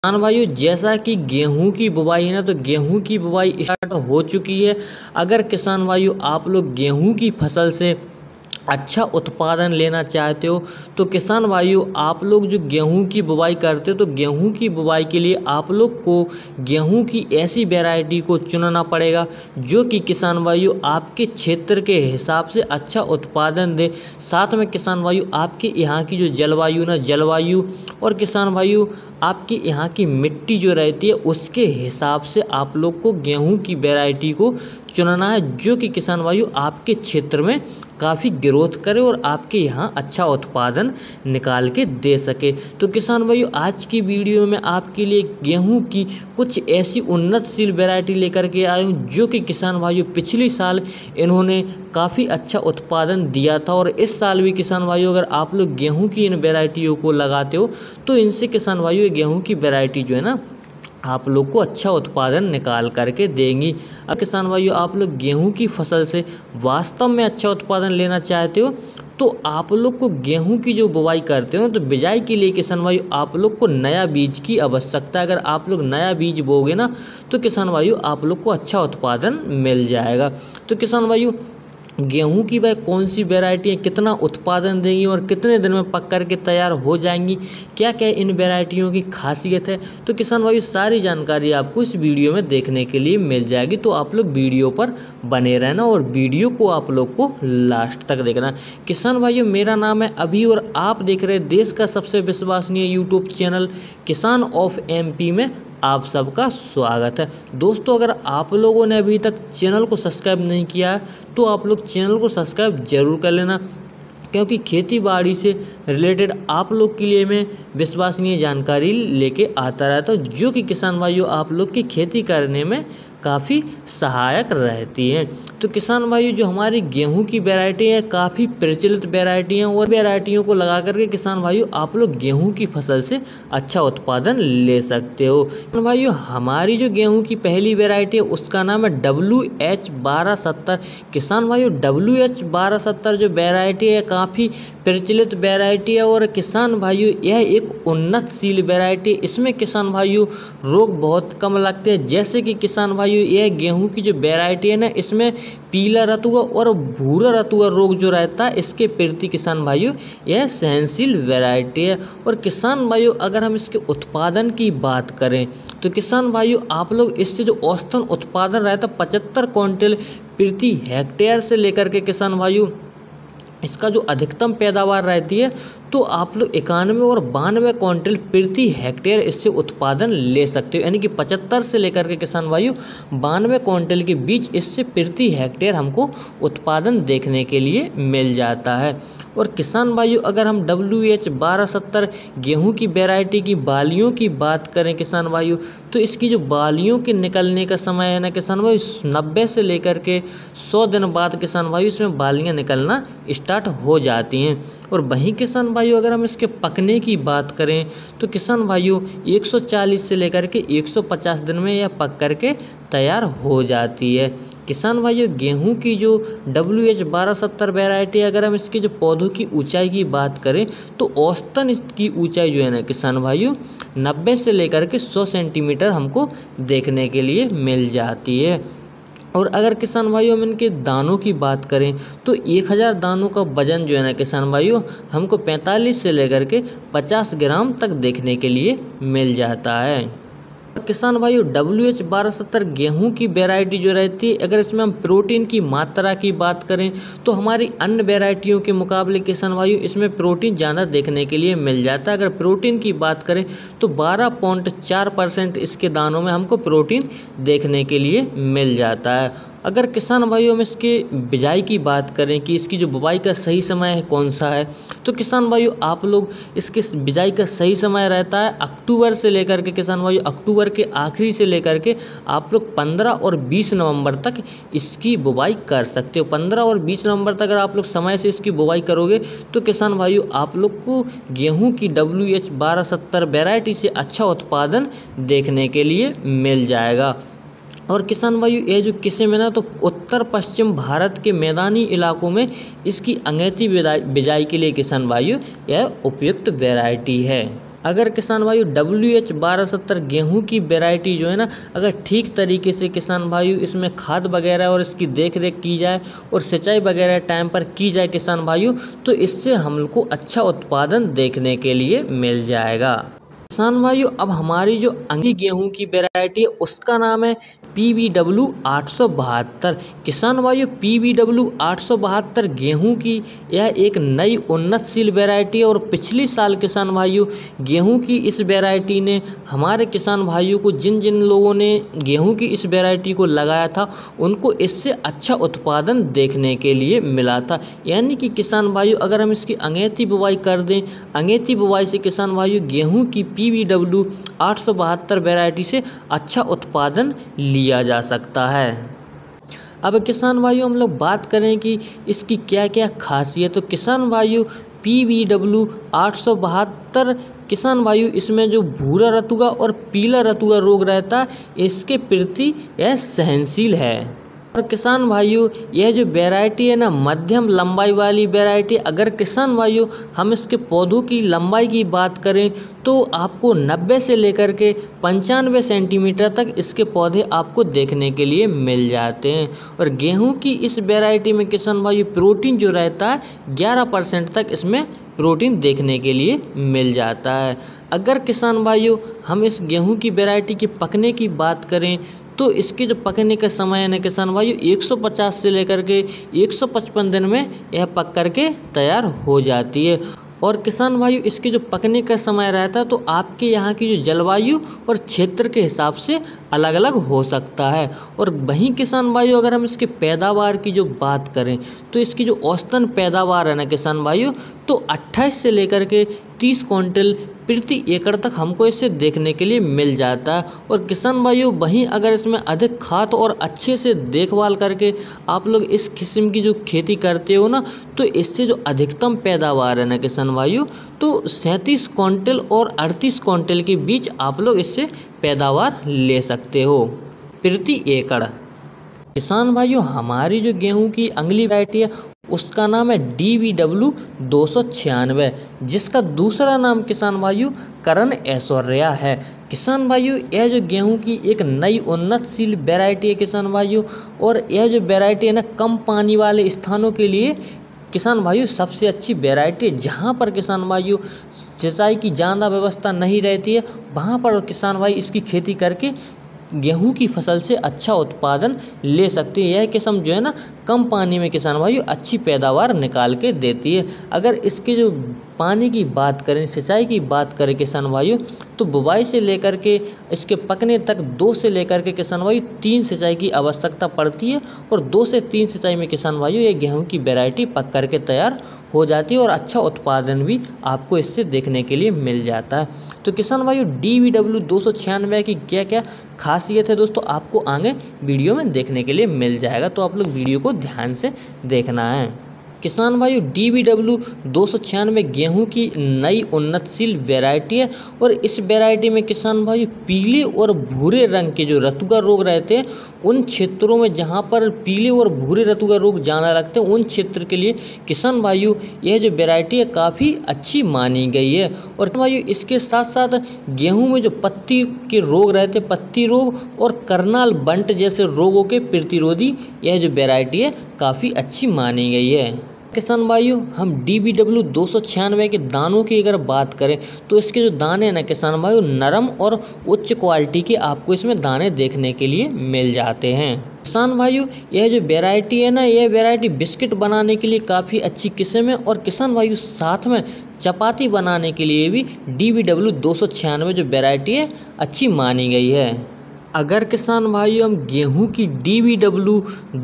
किसान भाइयों, जैसा कि गेहूं की बुवाई है ना, तो गेहूं की बुवाई स्टार्ट हो चुकी है। अगर किसान भाइयों आप लोग गेहूं की फसल से अच्छा उत्पादन लेना चाहते हो तो किसान भाइयों आप लोग जो गेहूं की बुवाई करते हो तो गेहूं की बुवाई के लिए आप लोग को गेहूं की ऐसी वैरायटी को चुनना पड़ेगा जो कि किसान भाइयों आपके क्षेत्र के हिसाब से अच्छा उत्पादन दे। साथ में किसान भाइयों आपके यहाँ की जो जलवायु और किसान भाइयों आपके यहाँ की मिट्टी जो रहती है उसके हिसाब से आप लोग को गेहूं की वैरायटी को चुनना है जो कि किसान भाइयों आपके क्षेत्र में काफ़ी ग्रोथ करे और आपके यहाँ अच्छा उत्पादन निकाल के दे सके। तो किसान भाइयों आज की वीडियो में आपके लिए गेहूं की कुछ ऐसी उन्नतशील वैरायटी लेकर के आया हूँ जो कि किसान भाइयों पिछले साल इन्होंने काफ़ी अच्छा उत्पादन दिया था और इस साल भी किसान भाइयों अगर आप लोग गेहूँ की इन वैरायटियों को लगाते हो तो इनसे किसान भाइयों गेहूँ की वैरायटी जो है ना आप लोग को अच्छा उत्पादन निकाल करके देंगी। अब किसान भाइयों आप लोग गेहूं की फसल से वास्तव में अच्छा उत्पादन लेना चाहते हो तो आप लोग को गेहूं की जो बुवाई करते हो तो बिजाई के लिए किसान भाइयों आप लोग को नया बीज की आवश्यकता है। अगर आप लोग नया बीज बोगे ना तो किसान भाइयों आप लोग को अच्छा उत्पादन मिल जाएगा। तो किसान भाइयों गेहूं की वह कौन सी वैरायटी है, कितना उत्पादन देंगी और कितने दिन में पक करके तैयार हो जाएंगी, क्या क्या इन वैरायटियों की खासियत है, तो किसान भाइयों सारी जानकारी आपको इस वीडियो में देखने के लिए मिल जाएगी। तो आप लोग वीडियो पर बने रहना और वीडियो को आप लोग को लास्ट तक देखना। किसान भाइयों मेरा नाम है अभी और आप देख रहे हैं देश का सबसे विश्वसनीय यूट्यूब चैनल किसान ऑफ एमपी में आप सबका स्वागत है। दोस्तों अगर आप लोगों ने अभी तक चैनल को सब्सक्राइब नहीं किया है तो आप लोग चैनल को सब्सक्राइब जरूर कर लेना क्योंकि खेती बाड़ी से रिलेटेड आप लोग के लिए मैं विश्वसनीय जानकारी लेके आता रहता हूँ जो कि किसान भाइयों आप लोग की खेती करने में काफ़ी सहायक रहती हैं। तो किसान भाइयों जो हमारी गेहूं की वैरायटी है काफ़ी प्रचलित वैरायटी हैं और वैरायटियों को लगा करके किसान भाइयों आप लोग गेहूं की फसल से अच्छा उत्पादन ले सकते हो। किसान भाइयों हमारी जो गेहूं की पहली वैरायटी है उसका नाम है WH1270। किसान भाइयों WH1270 जो वैरायटी है काफ़ी प्रचलित वैरायटी है और किसान भाइयों यह एक उन्नतशील वैरायटी। इसमें किसान भाइयों रोग बहुत कम लगते हैं। जैसे कि किसान भाइयों यह गेहूं की जो वैरायटी है ना इसमें पीला रतुआ और भूरा रतुआ रोग जो रहता है इसके प्रति किसान भाइयों यह सहनशील वैरायटी है। और किसान भाइयों अगर हम इसके उत्पादन की बात करें तो किसान भाइयों आप लोग इससे जो औसतन उत्पादन रहता है 75 क्विंटल प्रति हेक्टेयर से लेकर के किसान भाइयों इसका जो अधिकतम पैदावार रहती है तो आप लोग 91 और 92 क्विंटल प्रति हेक्टेयर इससे उत्पादन ले सकते हो। यानी कि 75 से लेकर के किसान भाइयों 92 क्विंटल के बीच इससे प्रति हेक्टेयर हमको उत्पादन देखने के लिए मिल जाता है। और किसान भाइयों अगर हम WH1270 गेहूं की वैरायटी की बालियों की बात करें किसान भाइयों तो इसकी जो बालियों के निकलने का समय है ना किसान भाइयों 90 से लेकर के 100 दिन बाद किसान भाइयों इसमें बालियां निकलना स्टार्ट हो जाती हैं। और वहीं किसान भाइयों अगर हम इसके पकने की बात करें तो किसान भाइयों 140 से लेकर के 150 दिन में यह पक करके तैयार हो जाती है। किसान भाइयों गेहूं की जो WH1270 वैरायटी अगर हम इसके जो पौधों की ऊंचाई की बात करें तो औसतन इसकी ऊंचाई जो है ना किसान भाइयों 90 से लेकर के 100 सेंटीमीटर हमको देखने के लिए मिल जाती है। और अगर किसान भाइयों हम इनके दानों की बात करें तो 1000 दानों का वजन जो है ना किसान भाइयों हमको 45 से लेकर के 50 ग्राम तक देखने के लिए मिल जाता है। किसान भाइयों WH1270 गेहूं की वैरायटी जो रहती है अगर इसमें हम प्रोटीन की मात्रा की बात करें तो हमारी अन्य वैरायटियों के मुकाबले किसान भाइयों इसमें प्रोटीन ज़्यादा देखने के लिए मिल जाता है। अगर प्रोटीन की बात करें तो 12.4% इसके दानों में हमको प्रोटीन देखने के लिए मिल जाता है। अगर किसान भाइयों हम इसके बिजाई की बात करें कि इसकी जो बुवाई का सही समय है कौन सा है तो किसान भाइयों आप लोग इसके बिजाई का सही समय रहता है अक्टूबर से लेकर के किसान भाइयों अक्टूबर के आखिरी से लेकर के आप लोग 15 और 20 नवंबर तक इसकी बुवाई कर सकते हो। 15 और 20 नवंबर तक अगर आप लोग समय से इसकी बुवाई करोगे तो किसान भाइयों आप लोग को गेहूं की WH1270 वैरायटी से अच्छा उत्पादन देखने के लिए मिल जाएगा। और किसान भाइयों ये जो किस्म है ना तो उत्तर पश्चिम भारत के मैदानी इलाकों में इसकी अंगैती बिजाई के लिए किसान भाइयों यह उपयुक्त वैरायटी है। अगर किसान भाइयों WH1270 गेहूं की वैरायटी जो है ना, अगर ठीक तरीके से किसान भाइयों इसमें खाद वगैरह और इसकी देख रेख की जाए और सिंचाई वगैरह टाइम पर की जाए किसान भाइयों, तो इससे हमको अच्छा उत्पादन देखने के लिए मिल जाएगा। किसान भाइयों अब हमारी जो अगली गेहूं की वैरायटी है उसका नाम है PBW 872। किसान भाइयों PBW 872 गेहूं की यह एक नई उन्नतशील वैरायटी है और पिछले साल किसान भाइयों गेहूं की इस वैरायटी ने हमारे किसान भाइयों को, जिन जिन लोगों ने गेहूं की इस वैरायटी को लगाया था, उनको इससे अच्छा उत्पादन देखने के लिए मिला था। यानी कि किसान भाइयों अगर हम इसकी अगेती बुवाई कर दें, अगेती बुवाई से किसान भाइयों गेहूं की PBW 872 वैरायटी से अच्छा उत्पादन लिया जा सकता है। अब किसान भाइयों हम लोग बात करें कि इसकी क्या क्या खासियत, तो किसान भाइयों PBW 872 किसान भाइयों इसमें जो भूरा रतुआ और पीला रतुआ रोग रहता है इसके प्रति यह सहनशील है। और किसान भाइयों यह जो वैरायटी है ना, मध्यम लंबाई वाली वैरायटी। अगर किसान भाइयों हम इसके पौधों की लंबाई की बात करें तो आपको 90 से लेकर के 95 सेंटीमीटर तक इसके पौधे आपको देखने के लिए मिल जाते हैं। और गेहूं की इस वैरायटी में किसान भाइयों प्रोटीन जो रहता है 11% तक इसमें प्रोटीन देखने के लिए मिल जाता है। अगर किसान भाइयों हम इस गेहूं की वैरायटी के पकने की बात करें तो इसके जो पकने का समय है ना किसान भाइयों 150 से लेकर के 155 दिन में यह पक करके तैयार हो जाती है। और किसान भाइयों इसके जो पकने का समय रहता है तो आपके यहाँ की जो जलवायु और क्षेत्र के हिसाब से अलग अलग हो सकता है। और वहीं किसान भाइयों अगर हम इसके पैदावार की जो बात करें तो इसकी जो औसतन पैदावार है ना किसान भाइयों, तो 28 से लेकर के 30 क्विंटल प्रति एकड़ तक हमको इससे देखने के लिए मिल जाता है। और किसान भाइयों वहीं अगर इसमें अधिक खाद और अच्छे से देखभाल करके आप लोग इस किस्म की जो खेती करते हो ना, तो इससे जो अधिकतम पैदावार है ना किसान भाइयों, तो 37 क्विंटल और 38 क्विंटल के बीच आप लोग इससे पैदावार ले सकते हो प्रति एकड़। किसान भाइयों हमारी जो गेहूं की अगली वैरायटी है उसका नाम है DBW 296, जिसका दूसरा नाम किसान भाइयों करण ऐश्वर्या है। किसान भाइयों यह जो गेहूं की एक नई उन्नतशील वैरायटी है किसान भाइयों, और यह जो वैरायटी है ना कम पानी वाले स्थानों के लिए किसान भाइयों सबसे अच्छी वैरायटी है। जहाँ पर किसान भाइयों सिंचाई की ज़्यादा व्यवस्था नहीं रहती है वहाँ पर किसान भाई इसकी खेती करके गेहूं की फसल से अच्छा उत्पादन ले सकती है। यह किस्म जो है ना कम पानी में किसान भाइयों अच्छी पैदावार निकाल के देती है। अगर इसके जो पानी की बात करें, सिंचाई की बात करें किसान भाइयों, तो बुवाई से लेकर के इसके पकने तक 2 से लेकर के किसान भाइयों 3 सिंचाई की आवश्यकता पड़ती है। और 2 से 3 सिंचाई में किसान भाइयों ये गेहूं की वैरायटी पक करके तैयार हो जाती है और अच्छा उत्पादन भी आपको इससे देखने के लिए मिल जाता है। तो किसान भाइयों DBW 296 की क्या क्या खासियत है दोस्तों आपको आगे वीडियो में देखने के लिए मिल जाएगा, तो आप लोग वीडियो को ध्यान से देखना है। किसान भाइयों DBW 296 गेहूं की नई उन्नतशील वैरायटी है और इस वैरायटी में किसान भाइयों पीले और भूरे रंग के जो रतुआ रोग रहते हैं उन क्षेत्रों में जहां पर पीले और भूरे रतुआ रोग ज़्यादा लगते हैं उन क्षेत्र के लिए किसान भाइयों यह जो वैरायटी है काफ़ी अच्छी मानी गई है। और भाइयों इसके साथ साथ गेहूँ में जो पत्ती के रोग रहते हैं, पत्ती रोग और करनाल बंट जैसे रोगों के प्रतिरोधी यह जो वैरायटी है काफ़ी अच्छी मानी गई है। किसान भाइयों हम DBW 296 के दानों की अगर बात करें तो इसके जो दाने हैं ना किसान भाइयों नरम और उच्च क्वालिटी के आपको इसमें दाने देखने के लिए मिल जाते हैं। किसान भाइयों यह जो वैरायटी है ना, यह वैरायटी बिस्किट बनाने के लिए काफ़ी अच्छी किस्म है। और किसान भाइयों साथ में चपाती बनाने के लिए भी DBW 296 जो वैरायटी है अच्छी मानी गई है। अगर किसान भाइयों हम गेहूं की DBW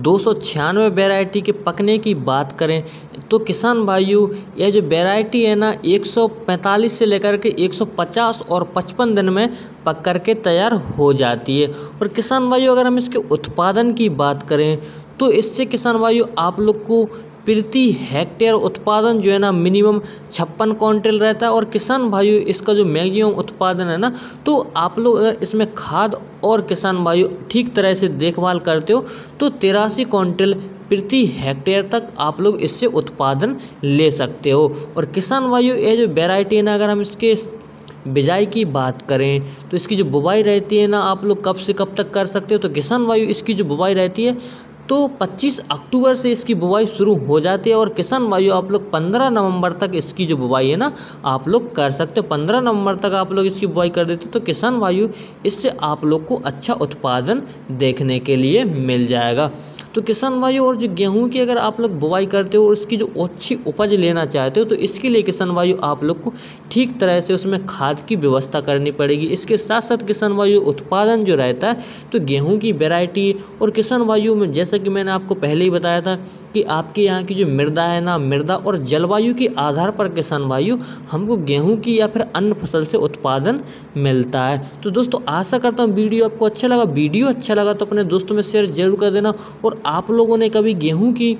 296 वैरायटी के पकने की बात करें तो किसान भाइयों यह जो वैरायटी है ना 145 से लेकर के 150 और 55 दिन में पक करके तैयार हो जाती है। और किसान भाइयों अगर हम इसके उत्पादन की बात करें तो इससे किसान भाइयों आप लोग को प्रति हेक्टेयर उत्पादन जो है ना मिनिमम 56 क्विंटल रहता है। और किसान भाइयों इसका जो मैक्सिमम उत्पादन है ना, तो आप लोग अगर इसमें खाद और किसान भाइयों ठीक तरह से देखभाल करते हो तो 83 क्विंटल प्रति हेक्टेयर तक आप लोग इससे उत्पादन ले सकते हो। और किसान भाइयों ये जो वैरायटी है ना, अगर हम इसके बिजाई की बात करें तो इसकी जो बुवाई रहती है ना, आप लोग कब से कब तक कर सकते हो, तो किसान भाइयों इसकी जो बुवाई रहती है तो 25 अक्टूबर से इसकी बुवाई शुरू हो जाती है और किसान भाइयों आप लोग 15 नवंबर तक इसकी जो बुवाई है ना आप लोग कर सकते हो। 15 नवंबर तक आप लोग इसकी बुवाई कर देते तो किसान भाइयों इससे आप लोग को अच्छा उत्पादन देखने के लिए मिल जाएगा। तो किसान भाइयों और जो गेहूं की अगर आप लोग बुवाई करते हो और उसकी जो अच्छी उपज लेना चाहते हो तो इसके लिए किसान भाइयों आप लोग को ठीक तरह से उसमें खाद की व्यवस्था करनी पड़ेगी। इसके साथ साथ किसान भाइयों उत्पादन जो रहता है तो गेहूं की वैरायटी और किसान भाइयों में जैसा कि मैंने आपको पहले ही बताया था कि आपके यहाँ की जो मृदा है ना, मृदा और जलवायु के आधार पर किसान भाइयों हमको गेहूं की या फिर अन्य फसल से उत्पादन मिलता है। तो दोस्तों आशा करता हूँ वीडियो आपको अच्छा लगा। वीडियो अच्छा लगा तो अपने दोस्तों में शेयर जरूर कर देना। और आप लोगों ने कभी गेहूं की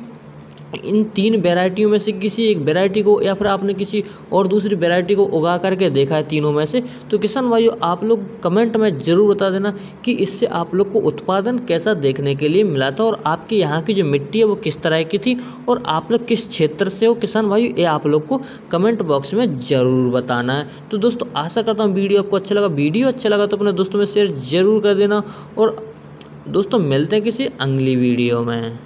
इन 3 वैरायटियों में से किसी एक वैरायटी को या फिर आपने किसी और दूसरी वैरायटी को उगा करके देखा है तीनों में से, तो किसान भाइयों आप लोग कमेंट में ज़रूर बता देना कि इससे आप लोग को उत्पादन कैसा देखने के लिए मिला था और आपके यहाँ की जो मिट्टी है वो किस तरह की थी और आप लोग किस क्षेत्र से हो किसान भाइयों, ये आप लोग को कमेंट बॉक्स में ज़रूर बताना है। तो दोस्तों आशा करता हूँ वीडियो आपको अच्छा लगा। वीडियो अच्छा लगा तो अपने दोस्तों में शेयर ज़रूर कर देना और दोस्तों मिलते हैं किसी अगली वीडियो में।